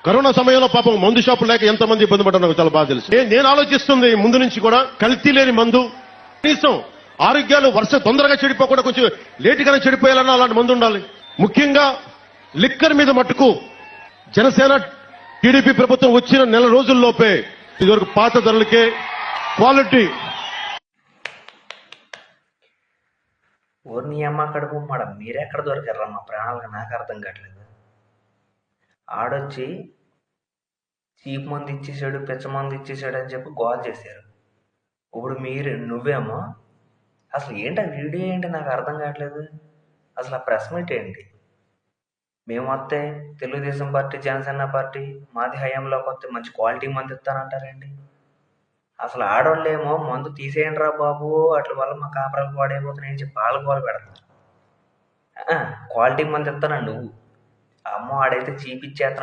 Corona సమయంలో పాపం మందు షాపులు లేక ఎంతమంది ఇబ్బంది పడ్డారో నాకు చాలా బాగా తెలుసు. నేను ఆలోచిస్తుంది ముందు నుంచి కూడా కల్తీ లేని మందు, కనీసం ఆరోగ్యాలు తొందరగా చెడిపోకుండా కొంచెం లేటుగానే చెడిపోయాలన్నా అలాంటి మందు ఉండాలి. ముఖ్యంగా లిక్కర్ మీద మట్టుకు జనసేన టీడీపీ ప్రభుత్వం వచ్చిన నెల రోజుల్లోపే ఇదివరకు పాత ధరలకే క్వాలిటీ. ఊరిని అమ్మ కడుపు మేడం, మీరెక్కడ దొరికారా మా ప్రాణాలకు? నాకు అర్థం కావట్లేదు. ఆడొచ్చి చీప్ మందు ఇచ్చేసాడు, పిచ్చ మందు ఇచ్చేసాడు అని చెప్పి గోల్ చేశారు. ఇప్పుడు నువ్వేమో అసలు ఏంటి ఆ వీడియో ఏంటి నాకు అర్థం కావట్లేదు. అసలు ఆ ప్రెస్ మీట్ ఏంటి? మేము వస్తే తెలుగుదేశం పార్టీ, జనసేన పార్టీ మాది హయాంలోకి వస్తే మంచి క్వాలిటీ మందు ఇస్తానంటారండి. అసలు ఆడవాళ్ళేమో మందు తీసేయండి రా బాబు, అట్ల వల్ల మా కాపరాలు పాడైపోతున్నాయని చెప్పి పాలు పెడతారు. క్వాలిటీ మంది ఇస్తానండి నువ్వు. అమ్మో ఆడైతే చీప్ ఇచ్చేస్తున్నాడు.